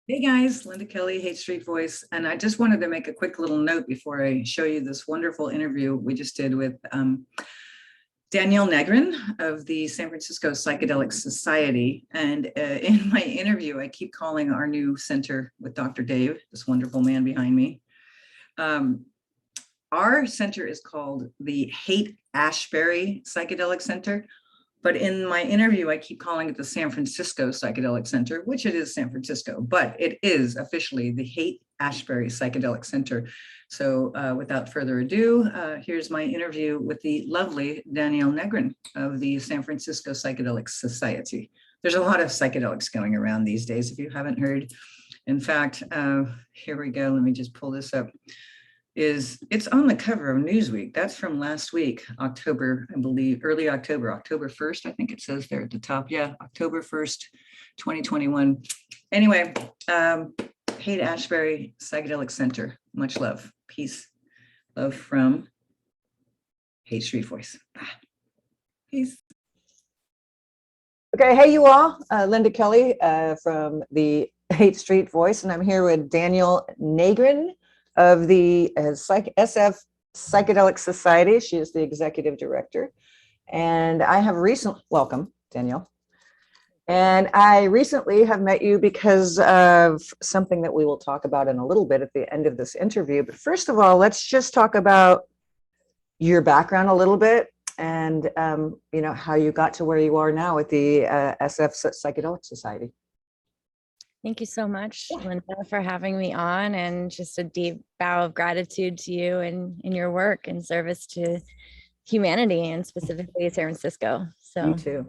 Hey guys, Linda Kelly, Haight Street Voice. And I just wanted to make a quick little note before I show you this wonderful interview we just did with Danielle Negrin of the San Francisco Psychedelic Society. And in my interview, I keep calling our new center with Dr. Dave, this wonderful man behind me. Our center is called the Haight Ashbury Psychedelic Center. But in my interview, I keep calling it the San Francisco Psychedelic Center, which it is San Francisco, but it is officially the Haight Ashbury Psychedelic Center. So without further ado, here's my interview with the lovely Danielle Negrin of the San Francisco Psychedelic Society. There's a lot of psychedelics going around these days, if you haven't heard. In fact, here we go. Let me just pull this up. It's on the cover of Newsweek. That's from last week, October, I believe, early October 1st, I think it says there at the top. Yeah, October 1st, 2021. Anyway, Haight Ashbury Psychedelic Center. Much love, peace, love from Haight Street Voice. Peace. Okay, hey you all, Linda Kelly from the Haight Street Voice, and I'm here with Danielle Negrin of the SF Psychedelic Society. She is the executive director. And I have recently, welcome, Danielle. And I recently have met you because of something that we will talk about in a little bit at the end of this interview. But first of all, let's just talk about your background a little bit and how you got to where you are now with the SF Psychedelic Society. Thank you so much, Linda, for having me on, and just a deep bow of gratitude to you and in your work and service to humanity, and specifically San Francisco. So Me too.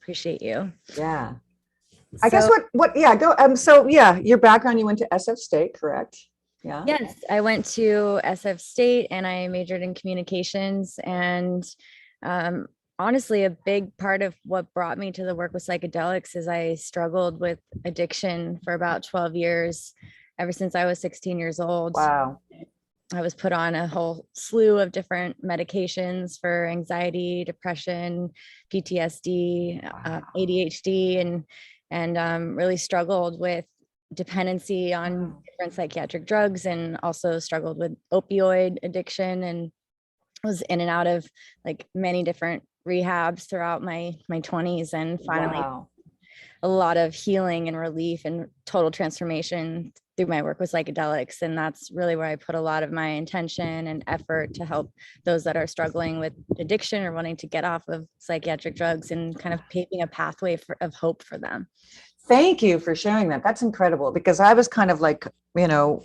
Appreciate you. Yeah. I guess your background, you went to SF State, correct? Yeah. Yes, I went to SF State and I majored in communications, and honestly, a big part of what brought me to the work with psychedelics is I struggled with addiction for about 12 years, ever since I was 16 years old. Wow. I was put on a whole slew of different medications for anxiety, depression, PTSD, ADHD, and really struggled with dependency on different psychiatric drugs, and also struggled with opioid addiction, and was in and out of like many different rehabs throughout my 20s, and finally a lot of healing and relief and total transformation through my work with psychedelics. And that's really where I put a lot of my intention and effort to help those that are struggling with addiction or wanting to get off of psychiatric drugs, and kind of paving a pathway of hope for them. Thank you for sharing that. That's incredible, because I was kind of like,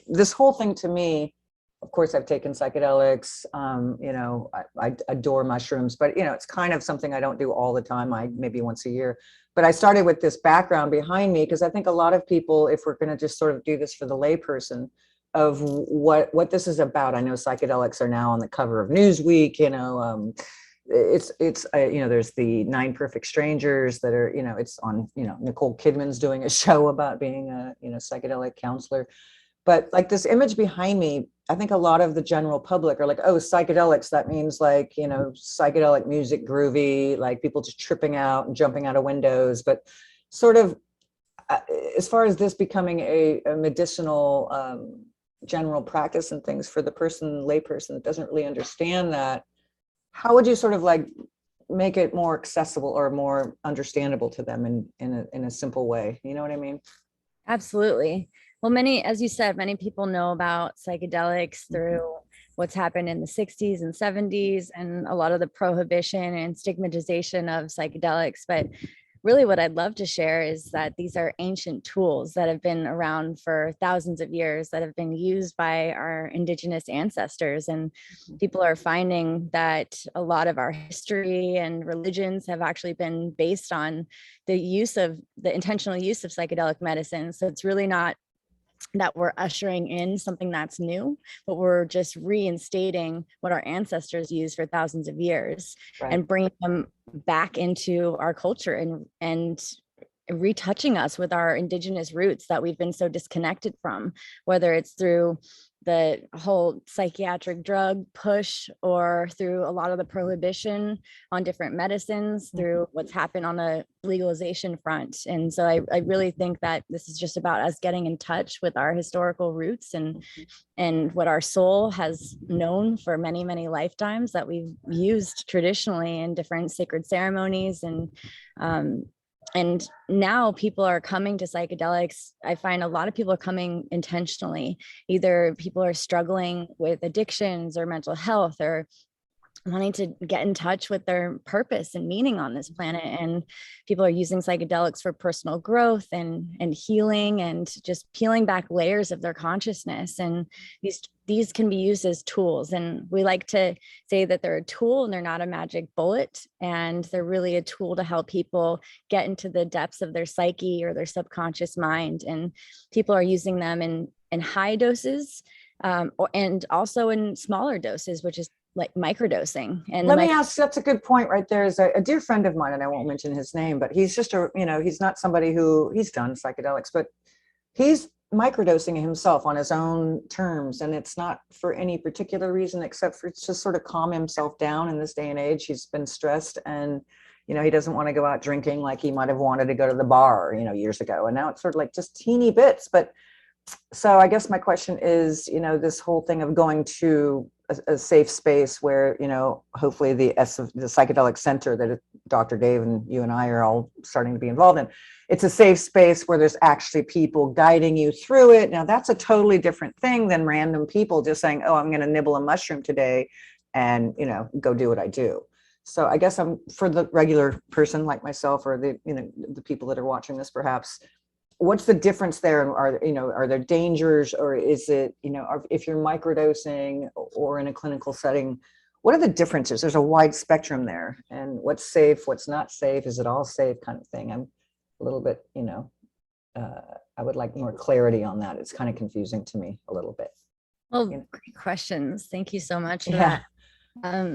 this whole thing to me, of course, I've taken psychedelics, I adore mushrooms, but, it's kind of something I don't do all the time, maybe once a year. But I started with this background behind me, because I think a lot of people, if we're going to just sort of do this for the layperson, of what this is about. I know psychedelics are now on the cover of Newsweek, there's the 9 Perfect Strangers that are, it's on, Nicole Kidman's doing a show about being a, psychedelic counselor. But like this image behind me, I think a lot of the general public are like, oh, psychedelics, that means like, psychedelic music, groovy, like people just tripping out and jumping out of windows. But sort of as far as this becoming a medicinal general practice and things for the layperson that doesn't really understand that, how would you sort of like make it more accessible or more understandable to them in a simple way? You know what I mean? Absolutely. Well, as you said, many people know about psychedelics through what's happened in the 60s and 70s, and a lot of the prohibition and stigmatization of psychedelics. But really what I'd love to share is that these are ancient tools that have been around for thousands of years, that have been used by our indigenous ancestors. And people are finding that a lot of our history and religions have actually been based on the intentional use of psychedelic medicine. So it's really not that we're ushering in something that's new, but we're just reinstating what our ancestors used for thousands of years, right, and bringing them back into our culture and retouching us with our indigenous roots that we've been so disconnected from, whether it's through the whole psychiatric drug push, or through a lot of the prohibition on different medicines, through what's happened on the legalization front. And so I really think that this is just about us getting in touch with our historical roots and what our soul has known for many, many lifetimes, that we've used traditionally in different sacred ceremonies. And now people are coming to psychedelics. I find a lot of people are coming intentionally. Either people are struggling with addictions or mental health, or wanting to get in touch with their purpose and meaning on this planet. And people are using psychedelics for personal growth and healing, and just peeling back layers of their consciousness. And these can be used as tools. And we like to say that they're a tool and they're not a magic bullet. And they're really a tool to help people get into the depths of their psyche or their subconscious mind. And people are using them in high doses, and also in smaller doses, which is like microdosing. And let me ask, that's a good point right there. Is a dear friend of mine, and I won't mention his name, but he's just he's not somebody who, he's done psychedelics, but he's microdosing himself on his own terms. And it's not for any particular reason, except for just sort of calm himself down in this day and age. He's been stressed, and he doesn't want to go out drinking like he might have wanted to go to the bar, years ago. And now it's sort of like just teeny bits. But so I guess my question is, this whole thing of going to a safe space where, hopefully the Psychedelic Center that Dr. Dave and you and I are all starting to be involved in, it's a safe space where there's actually people guiding you through it. Now, that's a totally different thing than random people just saying, oh, I'm going to nibble a mushroom today and, go do what I do. So I guess for the regular person like myself, or the people that are watching this, perhaps, what's the difference there? Are there dangers, or is it, if you're microdosing or in a clinical setting, what are the differences? There's a wide spectrum there, and what's safe, what's not safe, is it all safe, kind of thing. I'm a little bit, I would like more clarity on that. It's kind of confusing to me a little bit. Well, great questions. Thank you so much for that.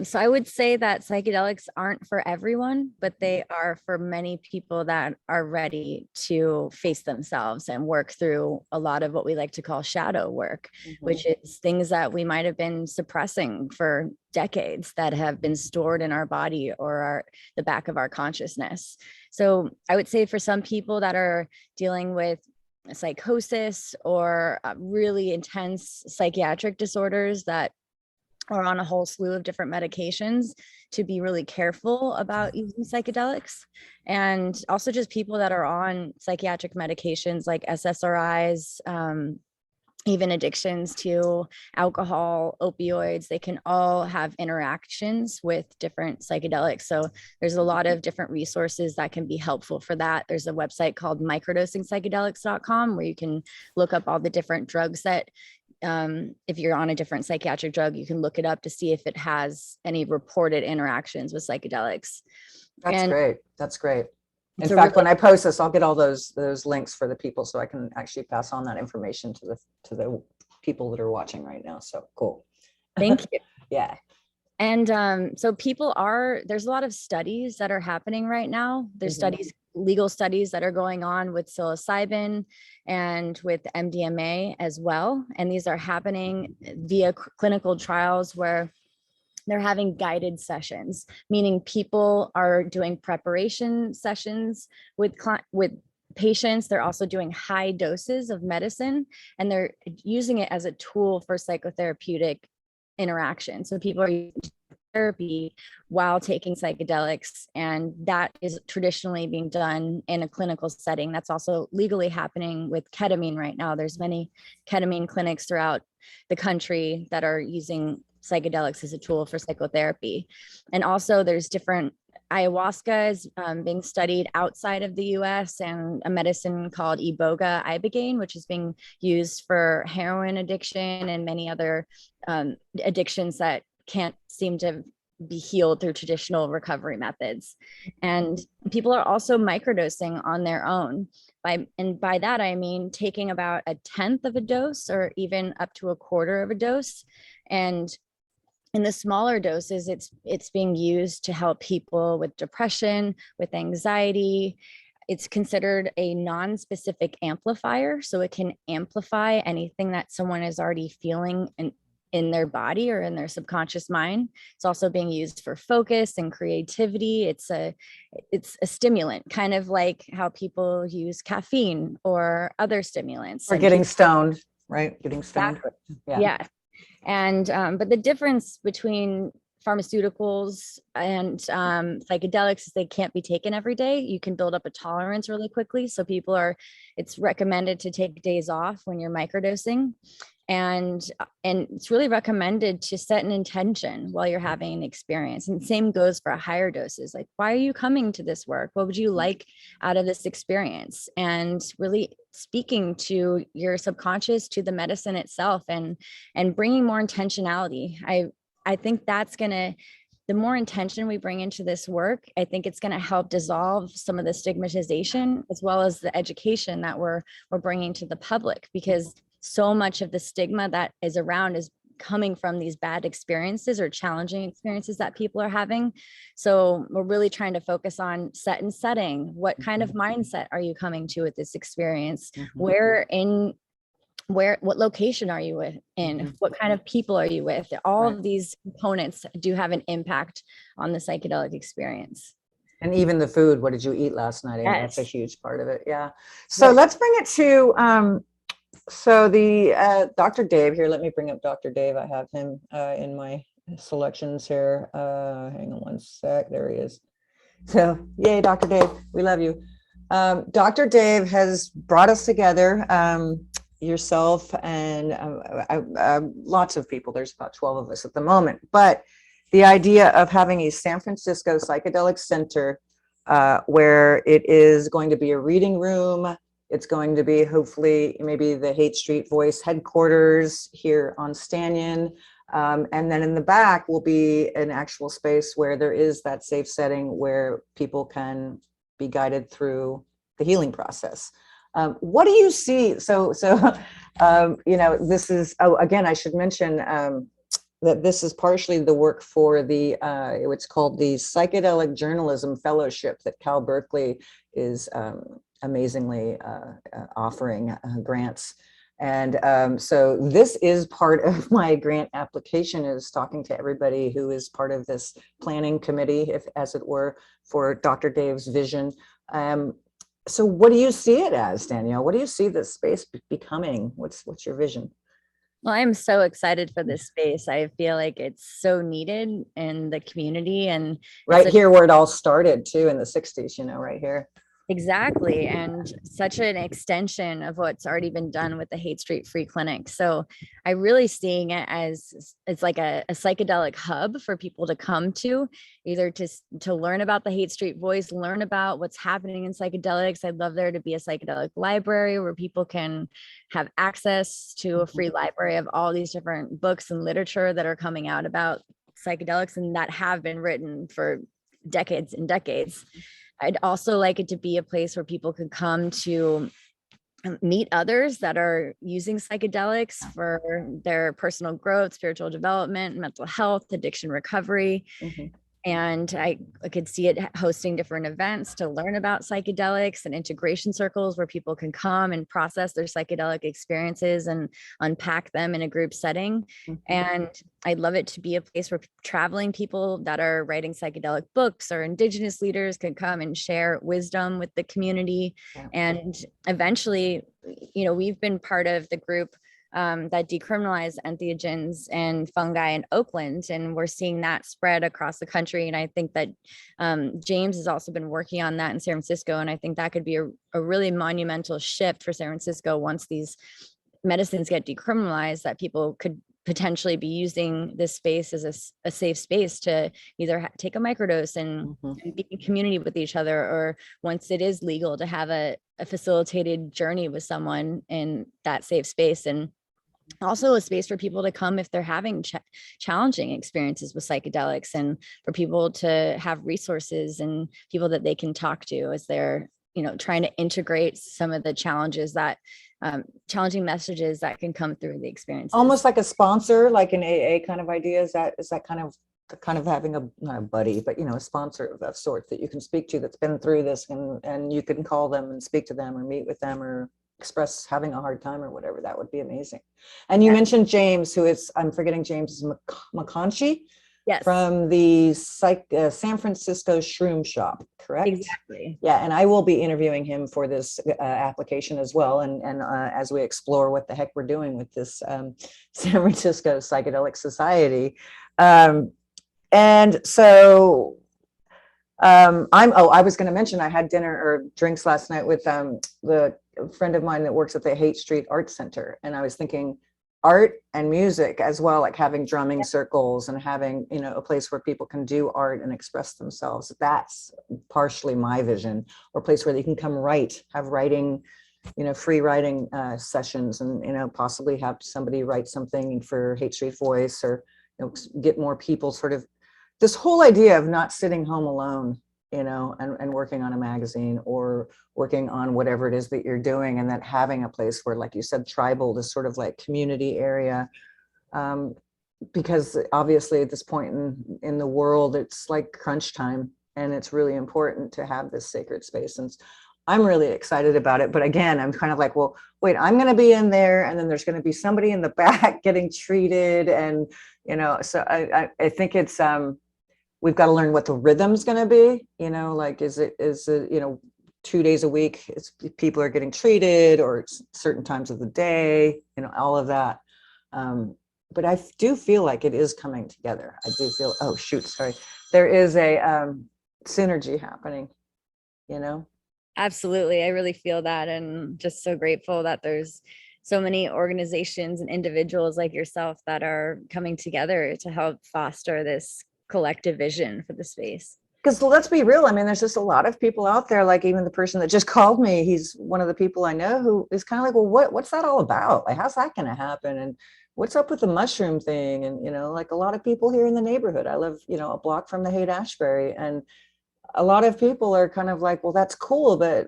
So I would say that psychedelics aren't for everyone, but they are for many people that are ready to face themselves and work through a lot of what we like to call shadow work, which is things that we might have been suppressing for decades, that have been stored in our body or the back of our consciousness. So I would say for some people that are dealing with psychosis or really intense psychiatric disorders that or on a whole slew of different medications, to be really careful about using psychedelics. And also just people that are on psychiatric medications like SSRIs, even addictions to alcohol, opioids, they can all have interactions with different psychedelics. So there's a lot of different resources that can be helpful for that. There's a website called microdosingpsychedelics.com where you can look up all the different drugs that if you're on a different psychiatric drug, you can look it up to see if it has any reported interactions with psychedelics. That's great. In fact, when I post this, I'll get all those links for the people, so I can actually pass on that information to the people that are watching right now. So cool. Thank you. Yeah. And so there's a lot of studies that are happening right now. There's legal studies that are going on with psilocybin and with MDMA as well. And these are happening via clinical trials where they're having guided sessions, meaning people are doing preparation sessions with patients. They're also doing high doses of medicine, and they're using it as a tool for psychotherapeutic interaction. So people are using therapy while taking psychedelics, and that is traditionally being done in a clinical setting. That's also legally happening with ketamine right now. There's many ketamine clinics throughout the country that are using psychedelics as a tool for psychotherapy. And also there's different ayahuasca is being studied outside of the US, and a medicine called iboga ibogaine, which is being used for heroin addiction and many other addictions that can't seem to be healed through traditional recovery methods. And people are also microdosing on their own. By that, I mean taking about a tenth of a dose or even up to a quarter of a dose. And in the smaller doses, it's being used to help people with depression, with anxiety, it's considered a non-specific amplifier. So it can amplify anything that someone is already feeling in their body or in their subconscious mind. It's also being used for focus and creativity. It's a stimulant, kind of like how people use caffeine or other stimulants. Or getting stoned, right? Getting stoned. Exactly. Yeah. Yeah. And but the difference between pharmaceuticals and psychedelics is they can't be taken every day. You can build up a tolerance really quickly. So it's recommended to take days off when you're microdosing. And it's really recommended to set an intention while you're having an experience. And same goes for higher doses. Like, why are you coming to this work? What would you like out of this experience? And really speaking to your subconscious, to the medicine itself, and bringing more intentionality. I think the more intention we bring into this work, I think it's going to help dissolve some of the stigmatization, as well as the education that we're bringing to the public, because so much of the stigma that is around is coming from these bad experiences or challenging experiences that people are having. So we're really trying to focus on setting. What kind of mindset are you coming to with this experience? What location are you in? What kind of people are you with? All of these components do have an impact on the psychedelic experience. And even the food, what did you eat last night? Yes. That's a huge part of it. Yeah. So let's bring it to, so the Dr. Dave here, let me bring up Dr. Dave. I have him in my selections here. Hang on one sec. There he is. So yay, Dr. Dave, we love you. Dr. Dave has brought us together, yourself and lots of people. There's about 12 of us at the moment, but the idea of having a San Francisco Psychedelic Center where it is going to be a reading room. It's going to be hopefully maybe the Haight Street Voice headquarters here on Stanyon. And then in the back will be an actual space where there is that safe setting where people can be guided through the healing process. What do you see? So this is, again, I should mention that this is partially the work for the, it's called the Psychedelic Journalism Fellowship that Cal Berkeley is amazingly offering grants. And so this is part of my grant application, is talking to everybody who is part of this planning committee, as it were, for Dr. Dave's vision. So what do you see it as, Danielle? What do you see this space becoming? What's your vision? Well, I'm so excited for this space. I feel like it's so needed in the community, and right here where it all started too, in the 60s, right here. Exactly. And such an extension of what's already been done with the Haight Street Free Clinic. So I really seeing it as it's like a psychedelic hub for people to come to, either to learn about the Haight Street Voice, learn about what's happening in psychedelics. I'd love there to be a psychedelic library where people can have access to a free library of all these different books and literature that are coming out about psychedelics and that have been written for decades and decades. I'd also like it to be a place where people could come to meet others that are using psychedelics for their personal growth, spiritual development, mental health, addiction recovery. And I could see it hosting different events to learn about psychedelics and integration circles where people can come and process their psychedelic experiences and unpack them in a group setting. And I'd love it to be a place where traveling people that are writing psychedelic books or indigenous leaders could come and share wisdom with the community. And eventually, we've been part of the group that decriminalized entheogens and fungi in Oakland, and we're seeing that spread across the country. And I think that James has also been working on that in San Francisco, and I think that could be a really monumental shift for San Francisco once these medicines get decriminalized, that people could potentially be using this space as a safe space to either take a microdose and be in community with each other, or once it is legal, to have a facilitated journey with someone in that safe space. And also a space for people to come if they're having challenging experiences with psychedelics, and for people to have resources and people that they can talk to as they're trying to integrate some of the challenges that challenging messages that can come through the experience. Almost like a sponsor, like an AA kind of idea. Is that kind of kind of having not a buddy, but a sponsor of that sort that you can speak to that's been through this, and you can call them and speak to them or meet with them or express having a hard time or whatever. That would be amazing. And you mentioned James, who is, I'm forgetting James McConchy. Yes. From the San Francisco Shroom Shop, correct? Exactly. Yeah, and I will be interviewing him for this application as well, and as we explore what the heck we're doing with this San Francisco Psychedelic Society. And so I was going to mention I had dinner or drinks last night with the friend of mine that works at the Haight Street Art Center, and I was thinking art and music as well, like having drumming circles and having a place where people can do art and express themselves. That's partially my vision, or a place where they can come have writing, free writing sessions, and possibly have somebody write something for Haight Street Voice, or get more people sort of this whole idea of not sitting home alone, and working on a magazine or working on whatever it is that you're doing, and that having a place where, like you said, tribal, this sort of like community area, because obviously at this point in the world, it's like crunch time, and it's really important to have this sacred space. And I'm really excited about it. But again, I'm kind of like, well, wait, I'm going to be in there, and then there's going to be somebody in the back getting treated. And, so I think it's, we've got to learn what the rhythm's going to be, like, is it 2 days a week, people are getting treated, or certain times of the day, all of that. But I do feel like it is coming together. I do feel, oh shoot, sorry. There is a synergy happening, Absolutely. I really feel that, and just so grateful that there's so many organizations and individuals like yourself that are coming together to help foster this collective vision for the space. Because let's be real, I mean, there's just a lot of people out there, like even the person that just called me, he's one of the people I know who is kind of like, well, what's that all about? Like, how's that going to happen? And what's up with the mushroom thing? And, like a lot of people here in the neighborhood, I live, a block from the Haight Ashbury, and a lot of people are kind of like, well, that's cool, but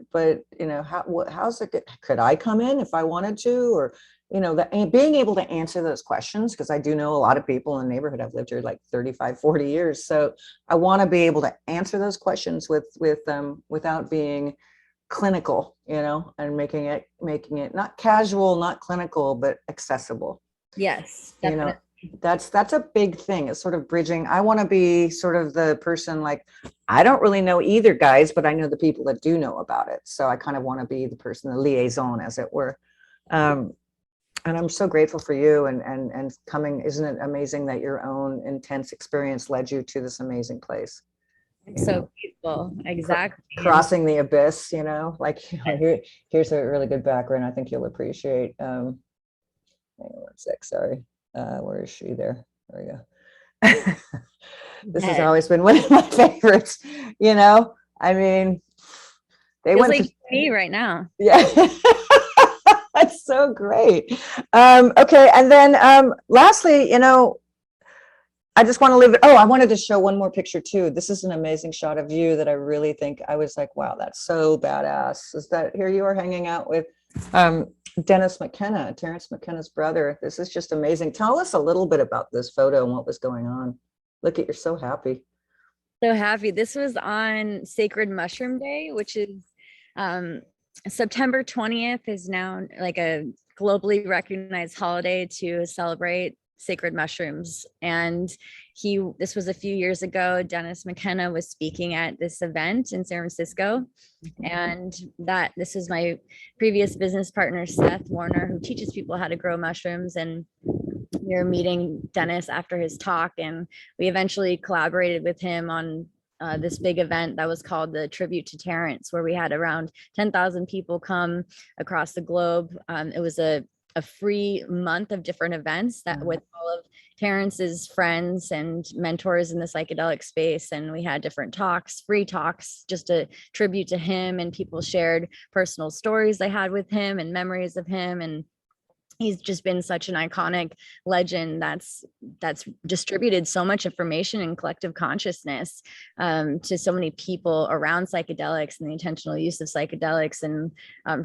how's it, could I come in if I wanted to? Or, being able to answer those questions, because I do know a lot of people in the neighborhood. I've lived here like 35, 40 years. So I want to be able to answer those questions without being clinical, and making it not casual, not clinical, but accessible. Yes, definitely. That's a big thing. It's sort of bridging. I want to be sort of the person, like, I don't really know either, guys, but I know the people that do know about it. So I kind of want to be the person, the liaison, as it were. And I'm so grateful for you and coming. Isn't it amazing that your own intense experience led you to this amazing place? So beautiful. Exactly. Crossing the abyss, like, here's a really good background I think you'll appreciate. Hang on 1 sec, sorry. Where is she? There we go. This has always been one of my favorites, I mean, they went like me right now. Yeah. That's so great. Okay, and then lastly, I just want to leave it. Oh, I wanted to show one more picture too. This is an amazing shot of you that I really think, I was like, wow, that's so badass. Is that here you are hanging out with Dennis McKenna, Terrence McKenna's brother. This is just amazing. Tell us a little bit about this photo and what was going on. Look at, you're so happy. So happy. This was on Sacred Mushroom Day, which is September 20th is now like a globally recognized holiday to celebrate sacred mushrooms. And this was a few years ago. Dennis McKenna was speaking at this event in San Francisco. And this is my previous business partner, Seth Warner, who teaches people how to grow mushrooms. And we were meeting Dennis after his talk, and we eventually collaborated with him on this big event that was called the Tribute to Terrence, where we had around 10,000 people come across the globe. It was a free month of different events that with all of Terrence's friends and mentors in the psychedelic space. And we had different talks, free talks, just a tribute to him, and people shared personal stories they had with him and memories of him. And he's just been such an iconic legend that's distributed so much information and collective consciousness to so many people around psychedelics and the intentional use of psychedelics. And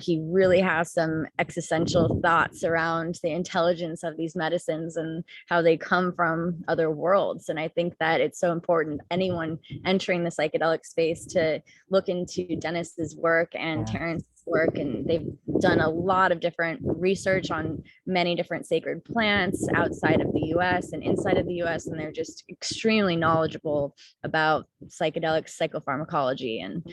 he really has some existential thoughts around the intelligence of these medicines and how they come from other worlds. And I think that it's so important, anyone entering the psychedelic space, to look into Dennis's work and Terrence's work. And they've done a lot of different research on many different sacred plants outside of the US and inside of the US. And they're just extremely knowledgeable about psychedelics, psychopharmacology. And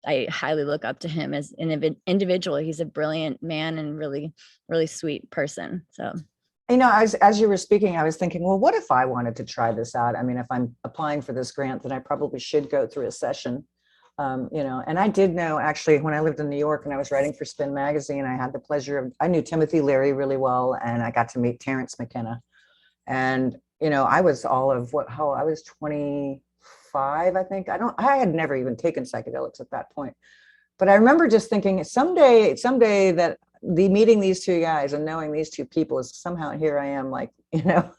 I highly look up to him as an individual. He's a brilliant man and really, really sweet person. So, you know, as you were speaking, I was thinking, well, what if I wanted to try this out? I mean, if I'm applying for this grant, then I probably should go through a session. You know, and I did know, actually, when I lived in New York and I was writing for Spin Magazine, I had the pleasure of, I knew Timothy Leary really well, and I got to meet Terrence McKenna. And, you know, I was I was 25, I think. I had never even taken psychedelics at that point. But I remember just thinking someday that meeting these two guys and knowing these two people is somehow, here I am, like, you know,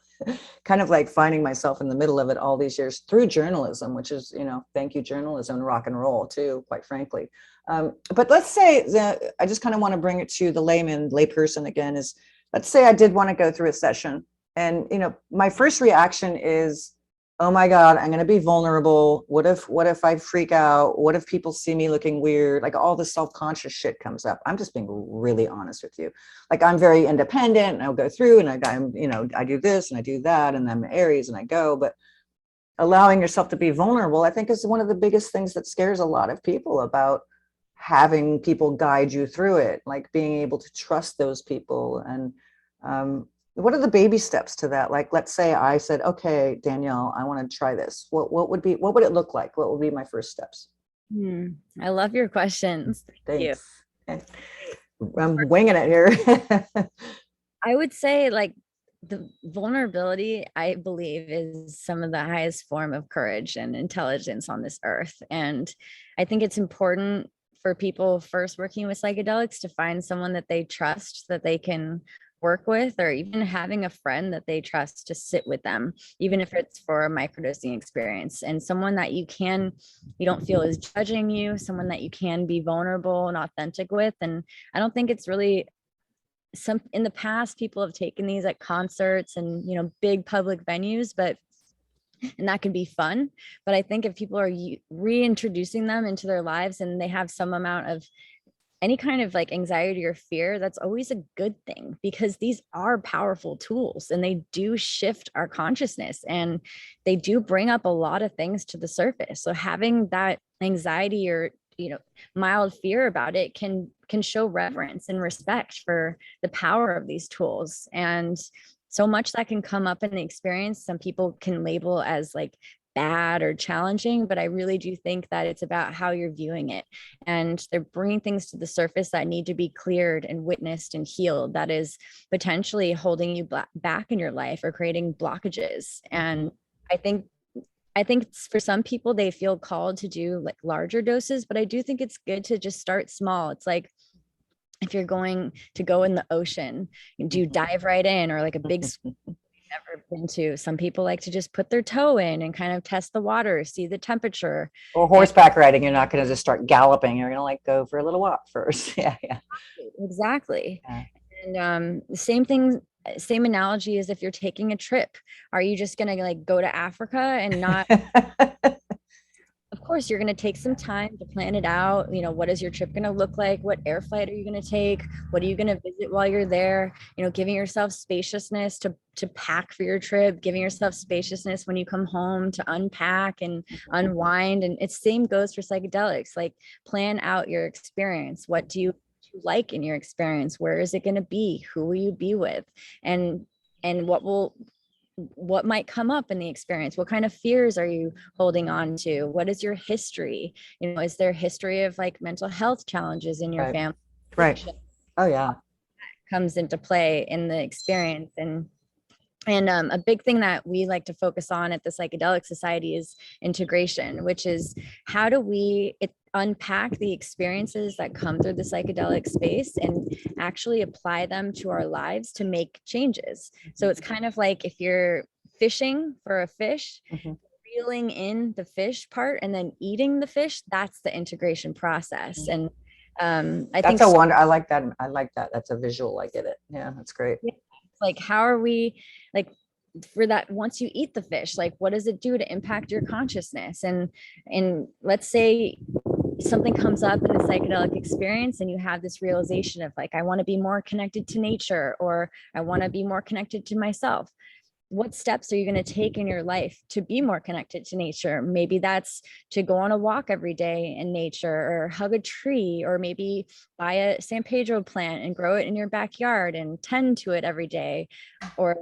kind of like finding myself in the middle of it all these years through journalism, which is, you know, thank you, journalism, rock and roll too, quite frankly. But let's say that I just kind of want to bring it to the layperson again, is, let's say I did want to go through a session, and, you know, my first reaction is, oh my God, I'm going to be vulnerable. What if I freak out? What if people see me looking weird? Like, all the self-conscious shit comes up. I'm just being really honest with you. Like, I'm very independent, and I'll go through, and I'm, you know, I do this and I do that, and I'm Aries and I go, but allowing yourself to be vulnerable, I think, is one of the biggest things that scares a lot of people about having people guide you through it, like being able to trust those people. And, what are the baby steps to that? Like, let's say I said, okay, Danielle, I want to try this. What would it look like? What would be my first steps? I love your questions. Thank you. I'm winging it here. I would say, like, the vulnerability, I believe, is some of the highest form of courage and intelligence on this earth. And I think it's important for people first working with psychedelics to find someone that they trust, that they can work with, or even having a friend that they trust to sit with them, even if it's for a microdosing experience, and someone that you don't feel is judging you, someone that you can be vulnerable and authentic with. And I don't think it's really in the past, people have taken these at concerts and, you know, big public venues, and that can be fun. But I think if people are reintroducing them into their lives and they have some amount of any kind of like anxiety or fear, that's always a good thing, because these are powerful tools and they do shift our consciousness and they do bring up a lot of things to the surface. So having that anxiety or, you know, mild fear about it can show reverence and respect for the power of these tools. And so much that can come up in the experience, some people can label as like bad or challenging, but I really do think that it's about how you're viewing it. And they're bringing things to the surface that need to be cleared and witnessed and healed, that is potentially holding you back in your life or creating blockages. And I think for some people, they feel called to do like larger doses, but I do think it's good to just start small. It's like, if you're going to go in the ocean, do you dive right in, or like a big never been to? Some people like to just put their toe in and kind of test the water, see the temperature. Or horseback riding, you're not going to just start galloping. You're going to like go for a little walk first. Yeah. Exactly. Yeah. And the same analogy as if you're taking a trip. Are you just going to like go to Africa and not? Of course, you're going to take some time to plan it out. You know, what is your trip going to look like? What air flight are you going to take? What are you going to visit while you're there? You know, giving yourself spaciousness to pack for your trip, giving yourself spaciousness when you come home to unpack and unwind. And it's same goes for psychedelics. Like, plan out your experience. What do you like in your experience? Where is it going to be? Who will you be with? And what might come up in the experience? What kind of fears are you holding on to? What is your history? You know, is there a history of like mental health challenges in your family? Right. Oh yeah. Comes into play in the experience. And a big thing that we like to focus on at the Psychedelic Society is integration, which is how do we, unpack the experiences that come through the psychedelic space and actually apply them to our lives to make changes. So it's kind of like if you're fishing for a fish, Mhm. reeling in the fish part and then eating the fish, that's the integration process. And I think That's a wonder. I like that. I like that. That's a visual. I get it. Yeah, that's great. like, how are we, like, for that, once you eat the fish, like, what does it do to impact your consciousness? And let's say something comes up in the psychedelic experience and you have this realization of like, I want to be more connected to nature, or I want to be more connected to myself. What steps are you going to take in your life to be more connected to nature? Maybe that's to go on a walk every day in nature, or hug a tree, or maybe buy a San Pedro plant and grow it in your backyard and tend to it every day, or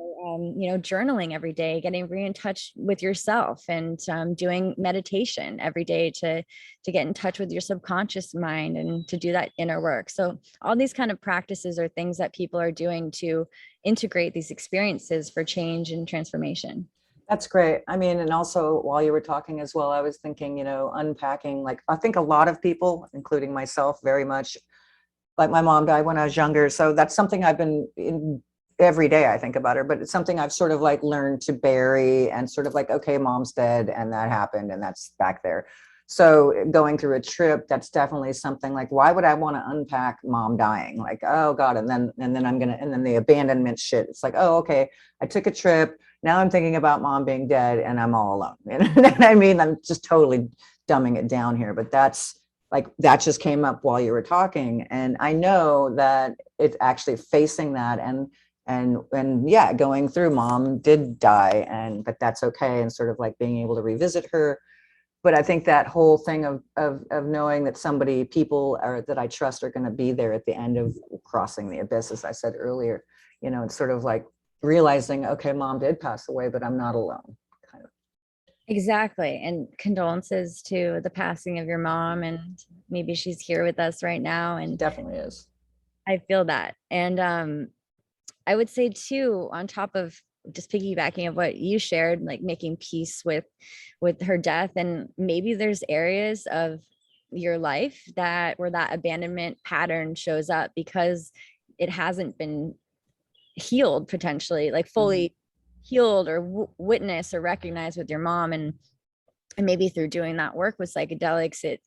journaling every day, getting in touch with yourself, and doing meditation every day to get in touch with your subconscious mind and to do that inner work. So all these kind of practices are things that people are doing to integrate these experiences for change and transformation. That's great. I mean, and also while you were talking as well, I was thinking, unpacking, like, I think a lot of people, including myself, very much, like, my mom died when I was younger. So that's something I've been in every day. I think about her, but it's something I've sort of like learned to bury and sort of like, okay, mom's dead and that happened and that's back there. So going through a trip, that's definitely something like, why would I want to unpack mom dying? Like, oh God. And then and then the abandonment shit. It's like, oh, okay, I took a trip. Now I'm thinking about mom being dead and I'm all alone. You know what I mean? I'm just totally dumbing it down here, but that's like, that just came up while you were talking. And I know that it's actually facing that and yeah, going through, mom did die, but that's okay. And sort of like being able to revisit her. But I think that whole thing of knowing that people are that I trust are going to be there at the end of crossing the abyss, as I said earlier, it's sort of like realizing, okay, mom did pass away, but I'm not alone. Kind of. Exactly. And condolences to the passing of your mom. And maybe she's here with us right now. And Definitely is. I feel that. And I would say too, on top of just piggybacking of what you shared, like making peace with her death, and maybe there's areas of your life where that abandonment pattern shows up because it hasn't been healed, potentially like fully healed or witnessed or recognized with your mom. And maybe through doing that work with psychedelics,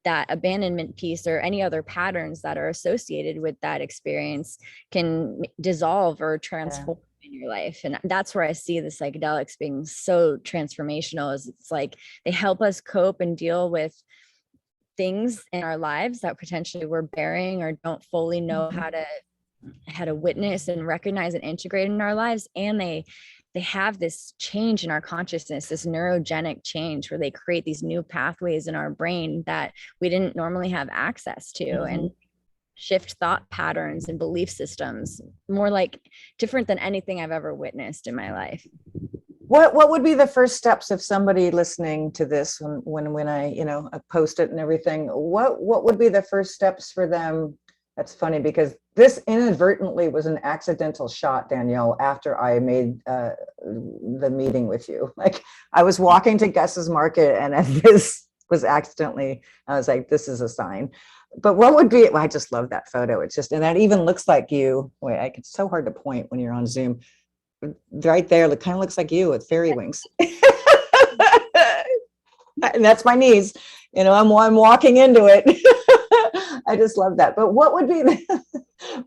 that abandonment piece or any other patterns that are associated with that experience can dissolve or transform in your life. And that's where I see the psychedelics being so transformational, is it's like they help us cope and deal with things in our lives that potentially we're bearing or don't fully know how to witness and recognize and integrate in our lives. And they have this change in our consciousness, this neurogenic change where they create these new pathways in our brain that we didn't normally have access to, and shift thought patterns and belief systems, more like different than anything I've ever witnessed in my life. What would be the first steps if somebody listening to this, when I I post it and everything, what would be the first steps for them? That's funny because this inadvertently was an accidental shot, Danielle, after I made the meeting with you. Like, I was walking to Gus's Market and this was accidentally, I was like, this is a sign. But what would be, I just love that photo. It's just, and that even looks like you. Wait, it's so hard to point when you're on Zoom. Right there, it kind of looks like you with fairy wings. And that's my knees. I'm walking into it. I just love that. But what would be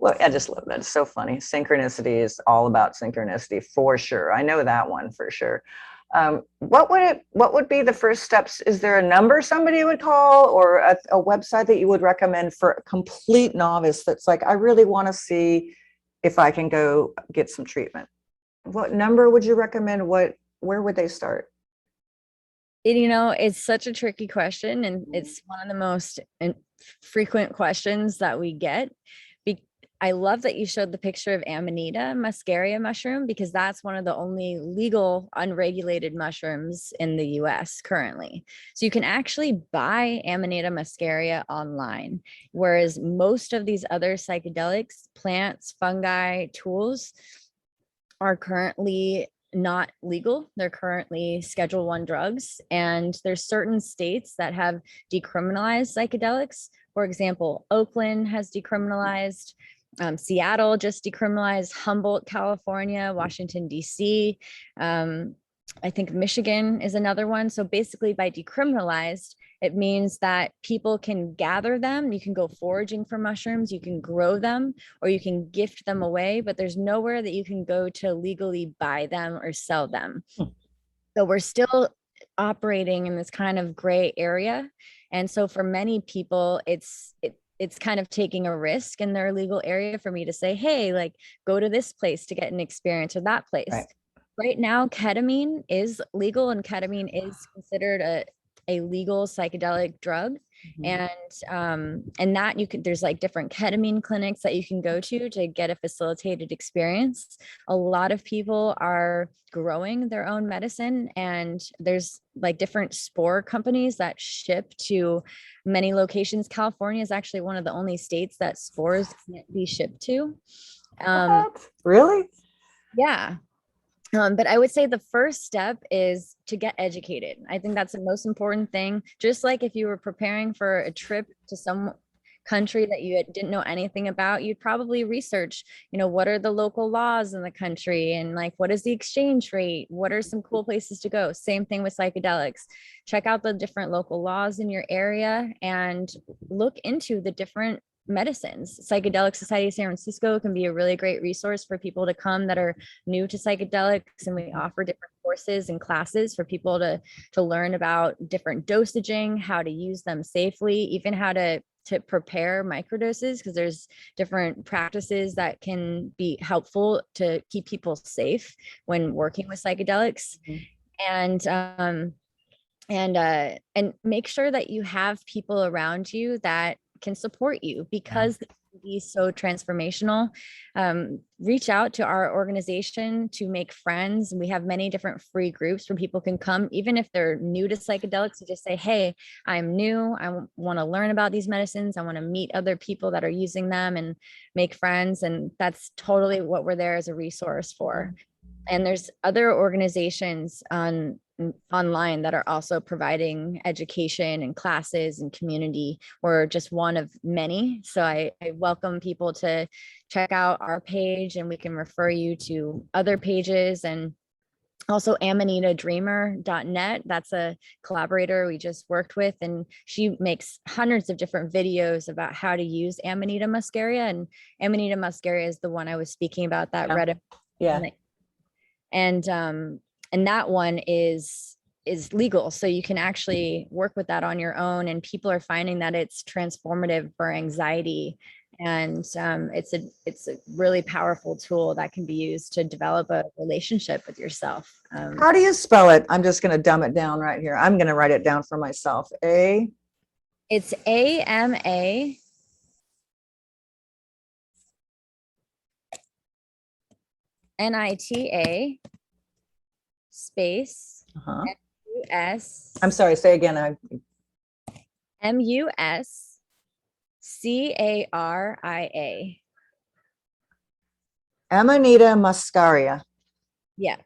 well, I just love that. It's so funny. Synchronicity is all about synchronicity for sure. I know that one for sure. What would be the first steps? Is there a number somebody would call, or a website that you would recommend for a complete novice that's like, I really want to see if I can go get some treatment? What number would you recommend? Where would they start? It's such a tricky question, and it's one of the most frequent questions that we get. I love that you showed the picture of Amanita muscaria mushroom, because that's one of the only legal unregulated mushrooms in the US currently. So you can actually buy Amanita muscaria online, whereas most of these other psychedelics, plants, fungi, tools are currently not legal. They're currently Schedule 1 drugs, and there's certain states that have decriminalized psychedelics. For example, Oakland has decriminalized, Seattle just decriminalized, Humboldt, California, Washington, D.C. I think Michigan is another one. So basically by decriminalized, it means that people can gather them. You can go foraging for mushrooms, you can grow them, or you can gift them away, but there's nowhere that you can go to legally buy them or sell them. So we're still operating in this kind of gray area. And so for many people, it's kind of taking a risk in their legal area for me to say, hey, like, go to this place to get an experience, or that place. Right now, ketamine is legal, and ketamine is considered a legal psychedelic drug. And that you can, there's like different ketamine clinics that you can go to get a facilitated experience. A lot of people are growing their own medicine, and there's like different spore companies that ship to many locations. California is actually one of the only states that spores can't be shipped to. What? Really? Yeah. But I would say the first step is to get educated. I think that's the most important thing. Just like if you were preparing for a trip to some country that you didn't know anything about, you'd probably research, what are the local laws in the country, and like, what is the exchange rate? What are some cool places to go? Same thing with psychedelics. Check out the different local laws in your area and look into the different medicines. Psychedelic Society of San Francisco can be a really great resource for people to come that are new to psychedelics, and we offer different courses and classes for people to learn about different dosaging, how to use them safely, even how to prepare microdoses, because there's different practices that can be helpful to keep people safe when working with psychedelics. And make sure that you have people around you that can support you, because it can be so transformational. Reach out to our organization to make friends. We have many different free groups where people can come, even if they're new to psychedelics, to just say, hey, I'm new. I want to learn about these medicines. I want to meet other people that are using them and make friends. And that's totally what we're there as a resource for. And there's other organizations online that are also providing education and classes and community. We're just one of many. So I welcome people to check out our page, and we can refer you to other pages. And also AmanitaDreamer.net. That's a collaborator we just worked with, and she makes hundreds of different videos about how to use Amanita muscaria. And Amanita muscaria is the one I was speaking about, that red. Yeah. And that one is legal. So you can actually work with that on your own. And people are finding that it's transformative for anxiety. And it's a really powerful tool that can be used to develop a relationship with yourself. How do you spell it? I'm just going to dumb it down right here. I'm going to write it down for myself. It's AMA. NITA space MUS. I'm sorry, say again. MUSCARIA. Amanita muscaria. Yeah.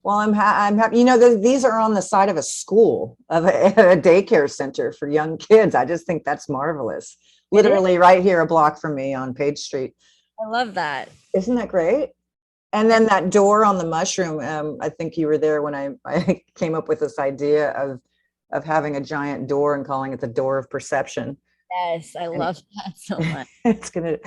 Well, I'm happy. These are on the side of a school, of a daycare center for young kids. I just think that's marvelous. Literally right here, a block from me on Page Street. I love that. Isn't that great? And then that door on the mushroom, I think you were there when I came up with this idea of having a giant door and calling it the door of perception. Yes, I love that so much. It's gonna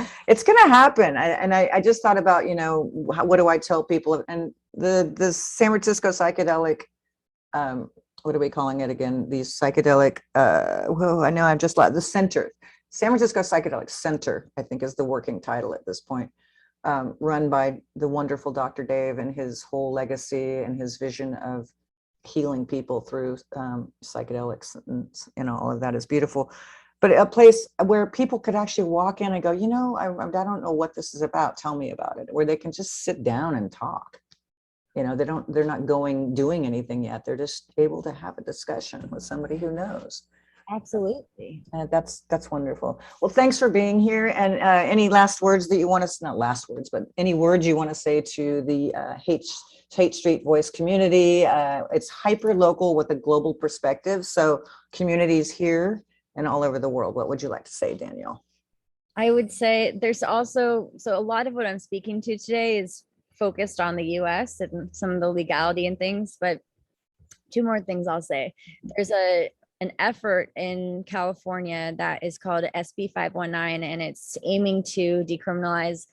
happen. I just thought about, what do I tell people? And the San Francisco psychedelic, what are we calling it again? These psychedelic, I know I've just the center, San Francisco Psychedelic Center, I think is the working title at this point. Run by the wonderful Dr. Dave and his whole legacy and his vision of healing people through psychedelics, and all of that is beautiful. But a place where people could actually walk in and go, I don't know what this is about. Tell me about it. Where they can just sit down and talk. They're not doing anything yet. They're just able to have a discussion with somebody who knows. Absolutely. That's wonderful. Well, thanks for being here. And any last words that you want to, not last words, but any words you want to say to the Haight Street Voice community? It's hyper local with a global perspective. So communities here and all over the world. What would you like to say, Danielle? I would say there's also, so a lot of what I'm speaking to today is focused on the US and some of the legality and things, but two more things I'll say. There's an effort in California that is called SB 519, and it's aiming to decriminalize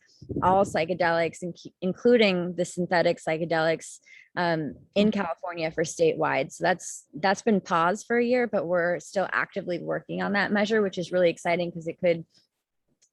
all psychedelics, including the synthetic psychedelics in California for statewide. So that's been paused for a year, but we're still actively working on that measure, which is really exciting because it could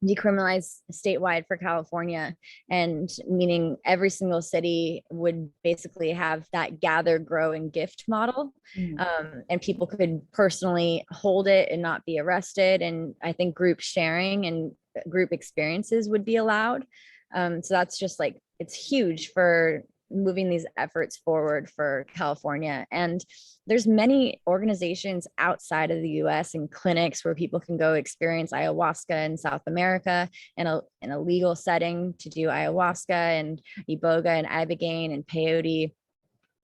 decriminalize statewide for California, and meaning every single city would basically have that gather, grow, and gift model. And people could personally hold it and not be arrested. And I think group sharing and group experiences would be allowed. So that's just like, it's huge for moving these efforts forward for California. And there's many organizations outside of the US and clinics where people can go experience ayahuasca in South America in a legal setting to do ayahuasca and iboga and ibogaine and peyote.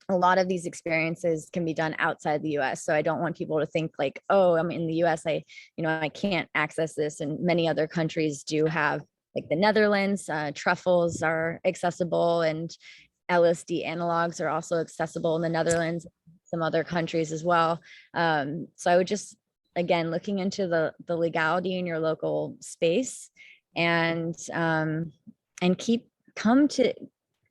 A lot of these experiences can be done outside the US. So I don't want people to think like, oh, I'm in the US, I can't access this. And many other countries do have, like the Netherlands, truffles are accessible, and LSD analogs are also accessible in the Netherlands, some other countries as well. So I would just, again, looking into the legality in your local space, and come to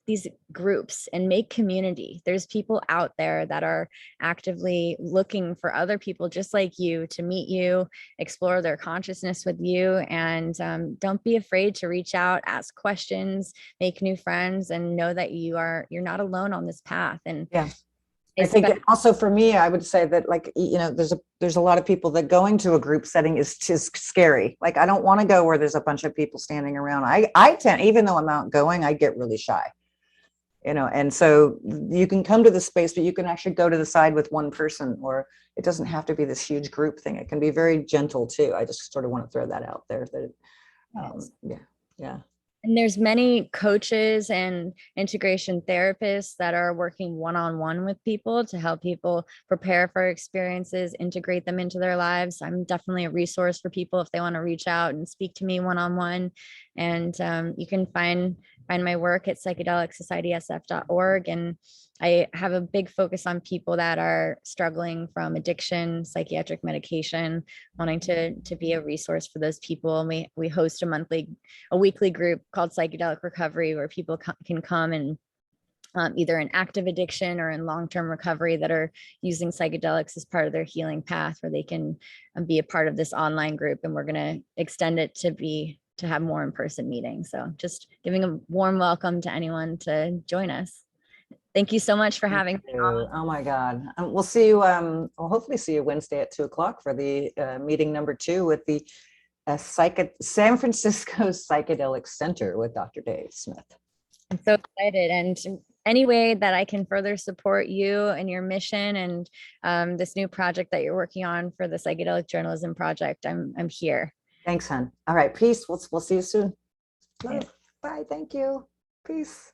these groups and make community. There's people out there that are actively looking for other people just like you to meet you, explore their consciousness with you, and don't be afraid to reach out, ask questions, make new friends, and know that you're not alone on this path. And yeah, I think also for me, I would say that, like, there's a lot of people that going to a group setting is scary. Like, I don't want to go where there's a bunch of people standing around. I tend, even though I'm outgoing, I get really shy. And so you can come to the space, but you can actually go to the side with one person, or it doesn't have to be this huge group thing. It can be very gentle too. I just sort of want to throw that out there. That yeah. And there's many coaches and integration therapists that are working one-on-one with people to help people prepare for experiences, integrate them into their lives. I'm definitely a resource for people if they want to reach out and speak to me one-on-one. And you can find my work at psychedelicsocietysf.org. And I have a big focus on people that are struggling from addiction, psychiatric medication, wanting to be a resource for those people. And we host a weekly group called Psychedelic Recovery, where people can come and either in active addiction or in long-term recovery that are using psychedelics as part of their healing path, where they can be a part of this online group. And we're going to extend it to have more in-person meetings. So just giving a warm welcome to anyone to join us. Thank you so much for having me on. Oh my God. We'll see you, we'll hopefully see you Wednesday at 2:00 for the meeting number 2 with the San Francisco Psychedelic Center with Dr. Dave Smith. I'm so excited. And any way that I can further support you and your mission and this new project that you're working on for the Psychedelic Journalism Project, I'm here. Thanks, hon. All right, peace. We'll see you soon. Okay. Bye. Thank you. Peace.